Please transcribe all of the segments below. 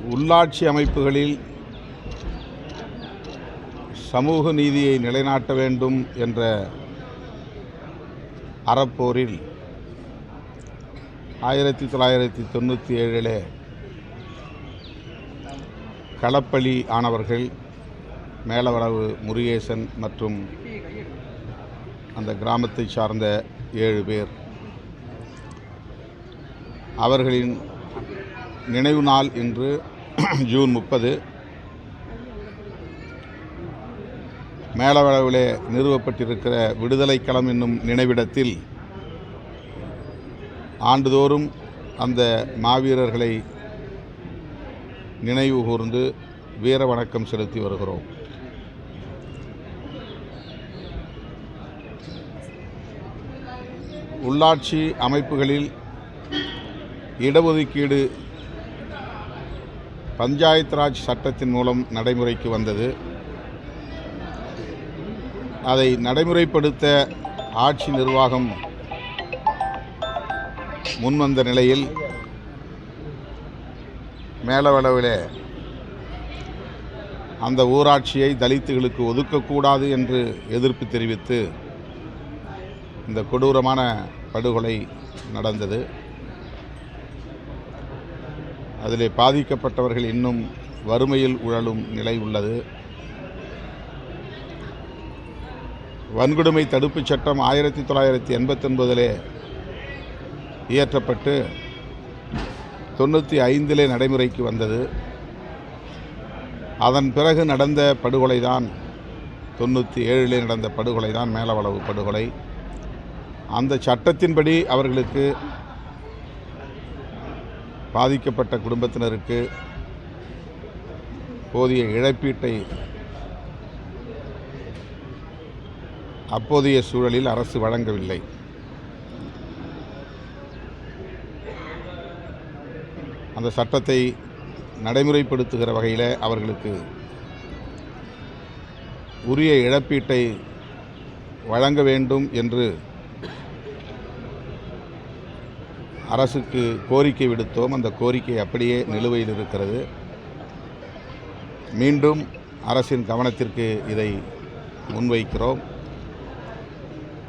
உள்ளாட்சி அமைப்புகளில் சமூக நீதியை நிலைநாட்ட வேண்டும் என்ற அறப்போரில் 1997 களப்பலி ஆனவர்கள் மேலவளவு முருகேசன் மற்றும் அந்த கிராமத்தை சார்ந்த 7 பேர். அவர்களின் நினைவு நாள் இன்று ஜூன் 30. மேலவளவிலே நிறுவப்பட்டிருக்கிற விடுதலை களம் என்னும் நினைவிடத்தில் ஆண்டுதோறும் அந்த மாவீரர்களை நினைவு கூர்ந்து வீர வணக்கம் செலுத்தி வருகிறோம். உள்ளாட்சி அமைப்புகளில் இடஒதுக்கீடு பஞ்சாயத்து ராஜ் சட்டத்தின் மூலம் நடைமுறைக்கு வந்தது. அதை நடைமுறைப்படுத்த ஆட்சி நிர்வாகம் முன்வந்த நிலையில் மேலவளவிலே அந்த ஊராட்சியை தலித்துகளுக்கு ஒதுக்கக்கூடாது என்று எதிர்ப்பு தெரிவித்து இந்த கொடூரமான படுகொலை நடந்தது. அதிலே பாதிக்கப்பட்டவர்கள் இன்னும் வறுமையில் உழலும் நிலை உள்ளது. வன்கொடுமை தடுப்புச் சட்டம் 1989 இயற்றப்பட்டு 95 நடைமுறைக்கு வந்தது. அதன் பிறகு நடந்த படுகொலை தான் 97 நடந்த படுகொலை தான் மேலவளவு படுகொலை. அந்த சட்டத்தின்படி அவர்களுக்கு பாதிக்கப்பட்ட குடும்பத்தினருக்கு போதிய இழப்பீட்டை அப்போதைய சூழலில் அரசு வழங்கவில்லை. அந்த சட்டத்தை நடைமுறைப்படுத்துகிற வகையில் அவர்களுக்கு உரிய இழப்பீட்டை வழங்க வேண்டும் என்று அரசுக்கு கோரிக்கை விடுத்தோம். அந்த கோரிக்கை அப்படியே நிலுவையில் இருக்கிறது. மீண்டும் அரசின் கவனத்திற்கு இதை முன்வைக்கிறோம்.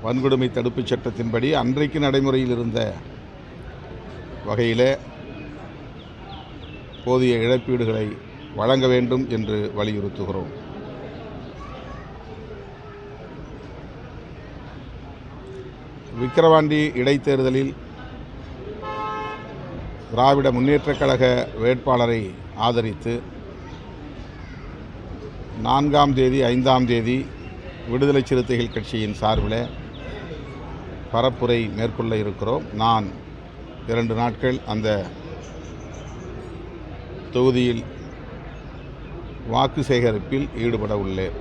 வன்கொடுமை தடுப்புச் சட்டத்தின்படி அன்றைக்கு நடைமுறையில் இருந்த வகையில் போதிய இழப்பீடுகளை வழங்க வேண்டும் என்று வலியுறுத்துகிறோம். விக்கிரவாண்டி இடைத்தேர்தலில் திராவிட முன்னேற்றக் கழக வேட்பாளரை ஆதரித்து 4ஆம் தேதி 5ஆம் தேதி விடுதலை சிறுத்தைகள் கட்சியின் சார்பில் பரப்புரை மேற்கொள்ள இருக்கிறோம். நான் 2 நாட்கள் அந்த தொகுதியில் வாக்கு சேகரிப்பில் ஈடுபட உள்ளேன்.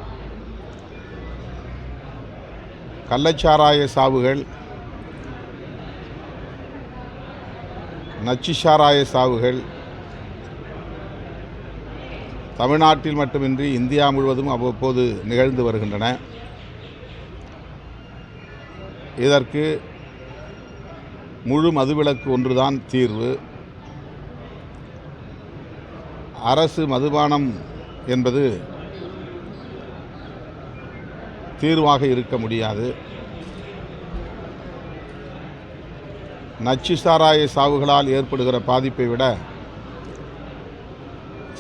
கள்ளச்சாராய சாவுகள், நச்சு சாராய சாவுகள் தமிழ்நாட்டில் மட்டுமின்றி இந்தியா முழுவதும் அவ்வப்போது நிகழ்ந்து வருகின்றன. இதற்கு முழு மதுவிலக்கு ஒன்றுதான் தீர்வு. அரசு மதுபானம் என்பது தீர்வாக இருக்க முடியாது. நச்சு சாராய சாவுகளால் ஏற்படுகிற பாதிப்பை விட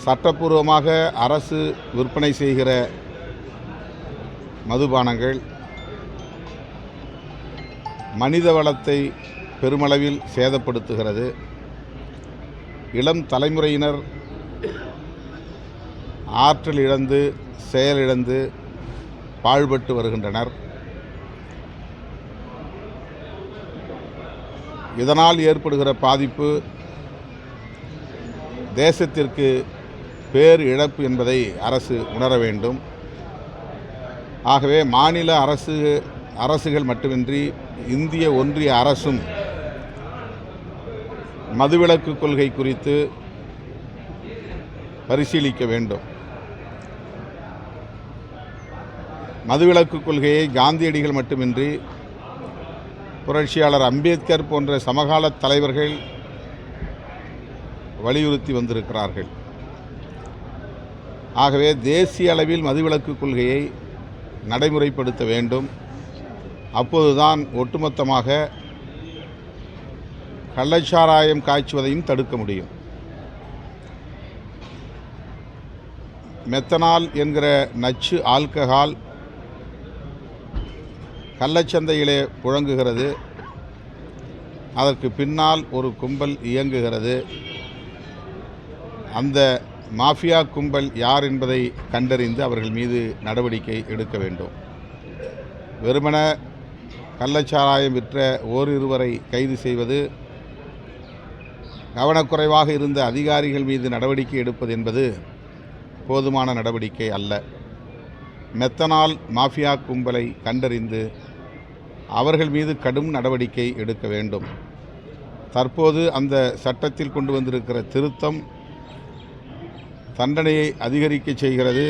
சட்டப்பூர்வமாக அரசு விற்பனை செய்கிற மதுபானங்கள் மனித வளத்தை பெருமளவில் சேதப்படுத்துகிறது. இளம் தலைமுறையினர் ஆற்றல் இழந்து செயலிழந்து பாழ்பட்டு வருகின்றனர். இதனால் ஏற்படுகிற பாதிப்பு தேசத்திற்கு பேர் இழப்பு என்பதை அரசு உணர வேண்டும். ஆகவே மாநில அரசுகள் மட்டுமின்றி இந்திய ஒன்றிய அரசும் மதுவிலக்கு கொள்கை குறித்து பரிசீலிக்க வேண்டும். மதுவிலக்கு கொள்கையை காந்தியடிகள் மட்டுமின்றி புரட்சியாளர் அம்பேத்கர் போன்ற சமகால தலைவர்கள் வலியுறுத்தி வந்திருக்கிறார்கள். ஆகவே தேசிய அளவில் மதுவிலக்கு கொள்கையை நடைமுறைப்படுத்த வேண்டும். அப்போதுதான் ஒட்டுமொத்தமாக கள்ளச்சாராயம் காய்ச்சுவதையும் தடுக்க முடியும். மெத்தனால் என்கிற நச்சு ஆல்கஹால் கள்ளச்சந்தையிலே புழங்குகிறது. அதற்கு பின்னால் ஒரு கும்பல் இயங்குகிறது. அந்த மாஃபியா கும்பல் யார் என்பதை கண்டறிந்து அவர்கள் மீது நடவடிக்கை எடுக்க வேண்டும். வெறுமன கள்ளச்சாராயம் விற்ற ஓரிருவரை கைது செய்வது, கவனக்குறைவாக இருந்த அதிகாரிகள் மீது நடவடிக்கை எடுப்பது என்பது போதுமான நடவடிக்கை அல்ல. மெத்தனால் மாஃபியா கும்பலை கண்டறிந்து அவர்கள் மீது கடும் நடவடிக்கை எடுக்க வேண்டும். தற்போது அந்த சட்டத்தில் கொண்டு வந்திருக்கிற திருத்தம் தண்டனையை அதிகரிக்க செய்கிறது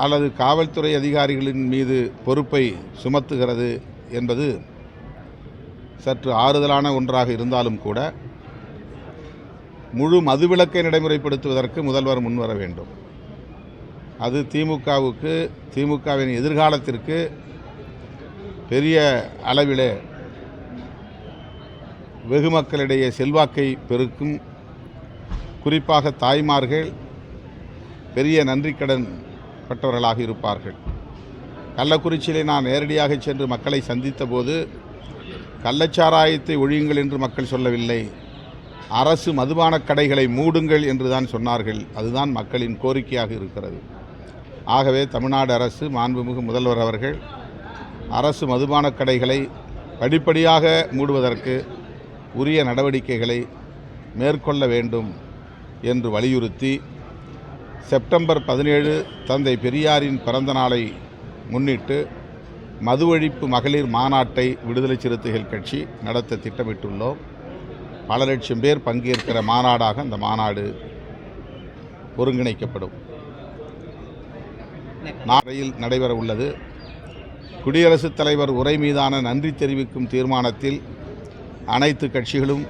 அல்லது காவல்துறை அதிகாரிகளின் மீது பொறுப்பை சுமத்துகிறது என்பது சற்று ஆறுதலான ஒன்றாக இருந்தாலும் கூட முழு மதுவிலக்கை நடைமுறைப்படுத்துவதற்கு முதல்வர் முன்வர வேண்டும். அது திமுகவின் எதிர்காலத்திற்கு பெரிய அளவிலே வெகு மக்களிடையே செல்வாக்கை பெருக்கும். குறிப்பாக தாய்மார்கள் பெரிய நன்றிக்கடன் பட்டவர்களாக இருப்பார்கள். கள்ளக்குறிச்சியிலே நான் நேரடியாக சென்று மக்களை சந்தித்த போது கள்ளச்சாராயத்தை ஒழியுங்கள் என்று மக்கள் சொல்லவில்லை, அரசு மதுபான கடைகளை மூடுங்கள் என்று தான் சொன்னார்கள். அதுதான் மக்களின் கோரிக்கையாக இருக்கிறது. ஆகவே தமிழ்நாடு அரசு, மாண்புமிகு முதல்வர் அவர்கள் அரசு மதுபான கடைகளை படிப்படியாக மூடுவதற்கு உரிய நடவடிக்கைகளை மேற்கொள்ள வேண்டும் என்று வலியுறுத்தி செப்டம்பர் 17 தந்தை பெரியாரின் பிறந்த நாளை முன்னிட்டு மது ஒழிப்பு மகளிர் மாநாட்டை விடுதலை சிறுத்தைகள் கட்சி நடத்த திட்டமிட்டுள்ளோம். பல லட்சம் பேர் பங்கேற்கிற மாநாடாக அந்த மாநாடு ஒருங்கிணைக்கப்படும். நாளையில் நடைபெற உள்ளது. குடியரசுத் தலைவர் உரை மீதான நன்றி தெரிவிக்கும் தீர்மானத்தில் அனைத்து கட்சிகளும்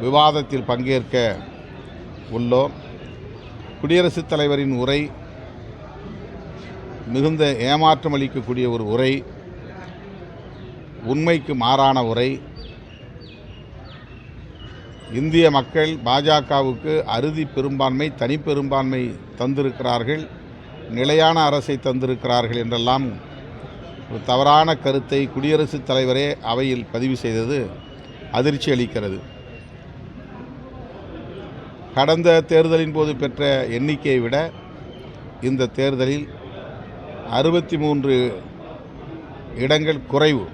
விவாதத்தில் பங்கேற்க உள்ளோம். குடியரசுத் தலைவரின் உரை மிகுந்த ஏமாற்றம் அளிக்கக்கூடிய ஒரு உரை, உண்மைக்கு மாறான உரை. இந்திய மக்கள் பாஜகவுக்கு அறுதி பெரும்பான்மை, தனிப்பெரும்பான்மை தந்திருக்கிறார்கள், நிலையான அரசை தந்திருக்கிறார்கள் என்றெல்லாம் ஒரு தவறான கருத்தை குடியரசுத் தலைவரே அவையில் பதிவு செய்தது அதிர்ச்சி அளிக்கிறது. கடந்த தேர்தலின் போது பெற்ற எண்ணிக்கையை விட இந்த தேர்தலில் 63 இடங்கள் குறைவு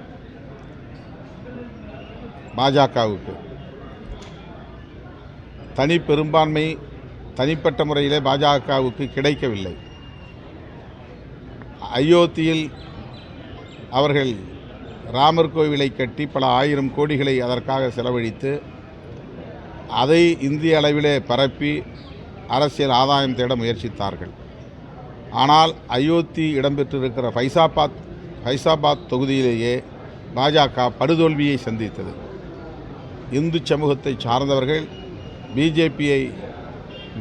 பாஜகவுக்கு. தனி பெரும்பான்மை தனிப்பட்ட முறையிலே பாஜகவுக்கு கிடைக்கவில்லை. அயோத்தியில் அவர்கள் ராமர் கோவிலை கட்டி பல ஆயிரம் கோடிகளை அதற்காக செலவழித்து அதை இந்திய அளவிலே பரப்பி அரசியல் ஆதாயம் தேட முயற்சித்தார்கள். ஆனால் அயோத்தி இடம்பெற்றிருக்கிற ஃபைசாபாத் தொகுதியிலேயே பாஜக படுதோல்வியை சந்தித்தது. இந்து சமூகத்தை சார்ந்தவர்கள் பிஜேபியை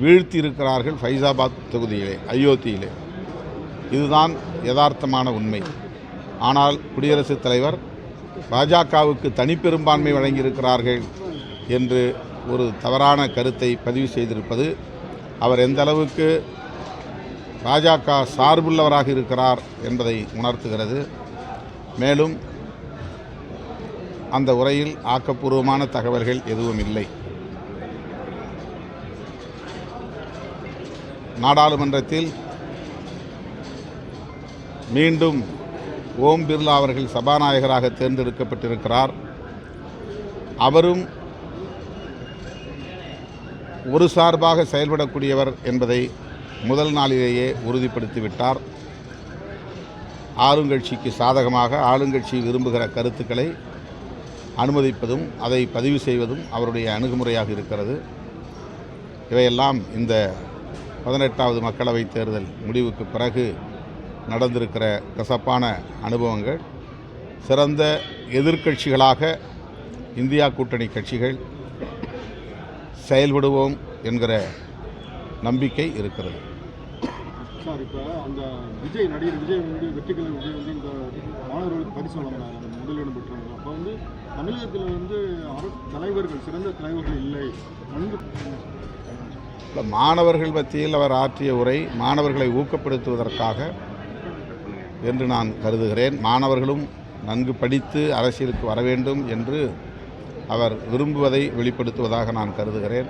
வீழ்த்தியிருக்கிறார்கள் ஃபைசாபாத் தொகுதியிலே, அயோத்தியிலே. இதுதான் யதார்த்தமான உண்மை. ஆனால் குடியரசுத் தலைவர் பாஜகவுக்கு தனிப்பெரும்பான்மை வழங்கியிருக்கிறார்கள் என்று ஒரு தவறான கருத்தை பதிவு செய்திருப்பது அவர் எந்த அளவுக்கு பாஜக சார்புள்ளவராக இருக்கிறார் என்பதை உணர்த்துகிறது. மேலும் அந்த உரையில் ஆக்கப்பூர்வமான தகவல்கள் எதுவும் இல்லை. நாடாளுமன்றத்தில் மீண்டும் ஓம் பிர்லா அவர்கள் சபாநாயகராக தேர்ந்தெடுக்கப்பட்டிருக்கிறார். அவரும் ஒரு சார்பாக செயல்படக்கூடியவர் என்பதை முதல் நாளிலேயே உறுதிப்படுத்திவிட்டார். ஆளுங்கட்சிக்கு சாதகமாக ஆளுங்கட்சி விரும்புகிற கருத்துக்களை அனுமதிப்பதும் அதை பதிவு செய்வதும் அவருடைய அணுகுமுறையாக இருக்கிறது. இவையெல்லாம் இந்த 18வது மக்களவைத் தேர்தல் முடிவுக்கு பிறகு நடந்திருக்கிற கசப்பான அனுபவங்கள். சிறந்த எதிர்க்கட்சிகளாக இந்தியா கூட்டணி கட்சிகள் செயல்படுவோம் என்கிற நம்பிக்கை இருக்கிறது. சார், இப்போ அந்த நடிகர் விஜய் வந்து வெற்றிக்கலை விஜய் வந்து இந்த மாணவர்களுக்கு பரிசு வழங்கினார், அந்த முதலிடம் பெற்றாங்க. அப்போ வந்து தமிழகத்தில் வந்து தலைவர்கள், சிறந்த தலைவர்கள் இல்லை. மாணவர்கள் மத்தியில் அவர் ஆற்றிய உரை மாணவர்களை ஊக்கப்படுத்துவதற்காக என்று நான் கருதுகிறேன். மாணவர்களும் நன்கு படித்து அரசியலுக்கு வர வேண்டும் என்று அவர் விரும்புவதை வெளிப்படுத்துவதாக நான் கருதுகிறேன்.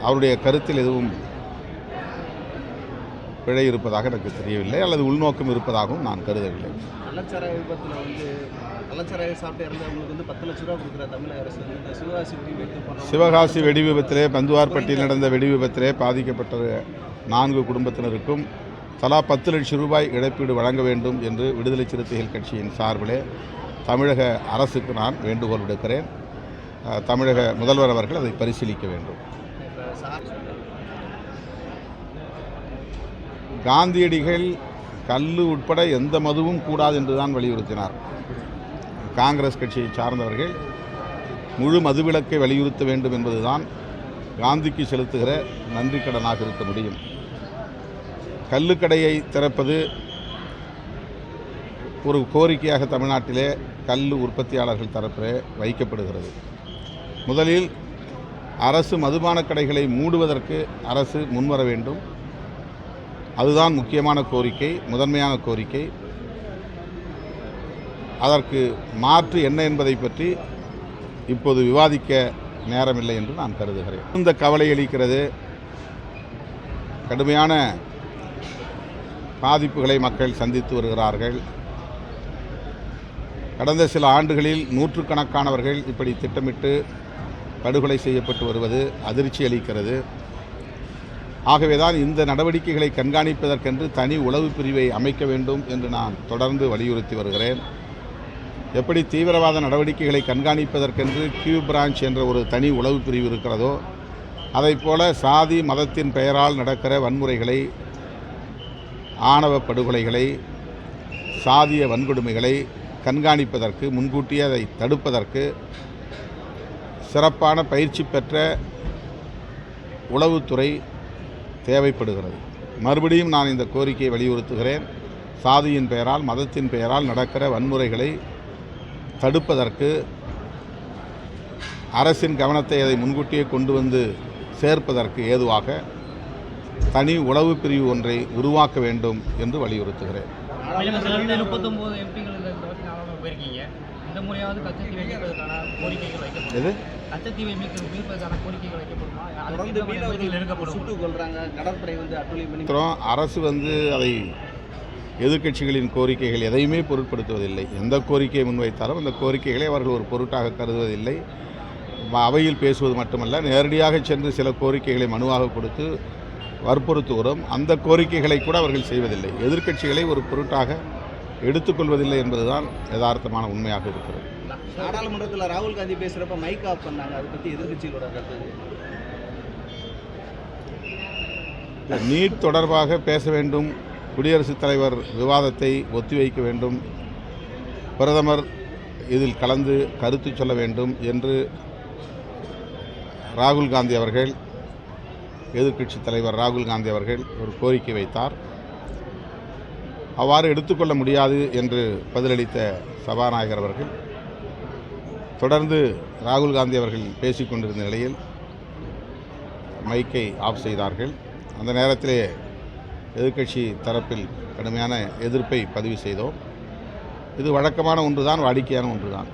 அவருடைய கருத்தில் எதுவும் பிழை இருப்பதாக எனக்கு தெரியவில்லை, அல்லது உள்நோக்கம் இருப்பதாகவும் நான் கருதவில்லை. கள்ளச்சாராய விபத்தில் வந்து கள்ளச்சாராயம் சாப்பிட்டு இறந்தவங்களுக்கு வந்து 10 லட்ச ரூபா கொடுக்குற தமிழக அரசு இந்த சிவகாசி வெடி விபத்திலே, பந்துவார்பட்டியில் நடந்த வெடி விபத்திலே பாதிக்கப்பட்ட 4 குடும்பத்தினருக்கும் தலா 10 லட்சம் ரூபாய் இழப்பீடு வழங்க வேண்டும் என்று விடுதலை சிறுத்தைகள் கட்சியின் சார்பிலே தமிழக அரசுக்கு நான் வேண்டுகோள் விடுக்கிறேன். தமிழக முதல்வர் அவர்கள் அதை பரிசீலிக்க வேண்டும். காந்தியடிகள் கல்லு உட்பட எந்த மதுவும் கூடாது என்று தான் வலியுறுத்தினார். காங்கிரஸ் கட்சியை சார்ந்தவர்கள் முழு மதுவிலக்கை வலியுறுத்த வேண்டும் என்பதுதான் காந்திக்கு செலுத்துகிற நன்றி கடனாக இருக்க முடியும். கள்ளுக்கடையை திறப்பது ஒரு கோரிக்கையாக தமிழ்நாட்டிலே கல் உற்பத்தியாளர்கள் தரப்பிலே வைக்கப்படுகிறது. முதலில் அரசு மதுபான கடைகளை மூடுவதற்கு அரசு முன்வர வேண்டும். அதுதான் முக்கியமான கோரிக்கை, முதன்மையான கோரிக்கை. அதற்கு மாற்று என்ன என்பதை பற்றி இப்போது விவாதிக்க நேரமில்லை என்று நான் கருதுகிறேன். இந்த கவலை அளிக்கிறது. கடுமையான பாதிப்புகளை மக்கள் சந்தித்து வருகிறார்கள். கடந்த சில ஆண்டுகளில் நூற்றுக்கணக்கானவர்கள் இப்படி திட்டமிட்டு படுகொலை செய்யப்பட்டு வருவது அதிர்ச்சி அளிக்கிறது. ஆகவேதான் இந்த நடவடிக்கைகளை கண்காணிப்பதற்கென்று தனி உளவு பிரிவை அமைக்க வேண்டும் என்று நான் தொடர்ந்து வலியுறுத்தி வருகிறேன். எப்படி தீவிரவாத நடவடிக்கைகளை கண்காணிப்பதற்கென்று கியூ பிரான்ச் என்ற ஒரு தனி உளவு பிரிவு இருக்கிறதோ, அதைப்போல சாதி மதத்தின் பெயரால் நடக்கிற வன்முறைகளை, ஆணவ படுகொலைகளை, சாதிய வன்கொடுமைகளை கண்காணிப்பதற்கு, முன்கூட்டியே அதை தடுப்பதற்கு சிறப்பான பயிற்சி பெற்ற உளவுத்துறை தேவைப்படுகிறது. மறுபடியும் நான் இந்த கோரிக்கையை வலியுறுத்துகிறேன். சாதியின் பெயரால், மதத்தின் பெயரால் நடக்கிற வன்முறைகளை தடுப்பதற்கு அரசின் கவனத்தை அதை முன்கூட்டியே கொண்டு வந்து சேர்ப்பதற்கு ஏதுவாக தனி உளவு பிரிவு ஒன்றை உருவாக்க வேண்டும் என்று வலியுறுத்துகிறேன். அரசு அதை எதிர்க்கட்சிகளின் கோரிக்கைகள் எதையுமே பொருட்படுத்துவதில்லை. எந்த கோரிக்கையை முன்வைத்தாலும் அந்த கோரிக்கைகளை அவர்கள் ஒரு பொருட்டாக கருதுவதில்லை. அவையில் பேசுவது மட்டுமல்ல, நேரடியாக சென்று சில கோரிக்கைகளை மனுவாக கொடுத்து வற்புறுத்துகிறோம். அந்த கோரிக்கைகளை கூட அவர்கள் செய்வதில்லை. எதிர்க்கட்சிகளை ஒரு பொருட்டாக எடுத்துக்கொள்வதில்லை என்பதுதான் யதார்த்தமான உண்மையாக இருக்கிறது. நாடாளுமன்றத்தில் ராகுல் காந்தி பேசுகிறப்ப மைக் ஆஃப் பண்ணாங்க. அதை பற்றி எதிர்க்கட்சிகளோட கருத்து. நீட் தொடர்பாக பேச வேண்டும், குடியரசுத் தலைவர் விவாதத்தை ஒத்திவைக்க வேண்டும், பிரதமர் இதில் கலந்து கருத்து சொல்ல வேண்டும் என்று ராகுல் காந்தி அவர்கள், எதிர்க்கட்சித் தலைவர் ராகுல் காந்தி அவர்கள் ஒரு கோரிக்கை வைத்தார். அவ்வாறு எடுத்துக்கொள்ள முடியாது என்று பதிலளித்த சபாநாயகர் அவர்கள் தொடர்ந்து ராகுல் காந்தி அவர்கள் பேசிக்கொண்டிருந்த நிலையில் மைக்கை ஆஃப் செய்தார்கள். அந்த நேரத்திலே எதிர்க்கட்சி தரப்பில் கடுமையான எதிர்ப்பை பதிவு செய்தோம். இது வழக்கமான ஒன்றுதான், வாடிக்கையான ஒன்றுதான்.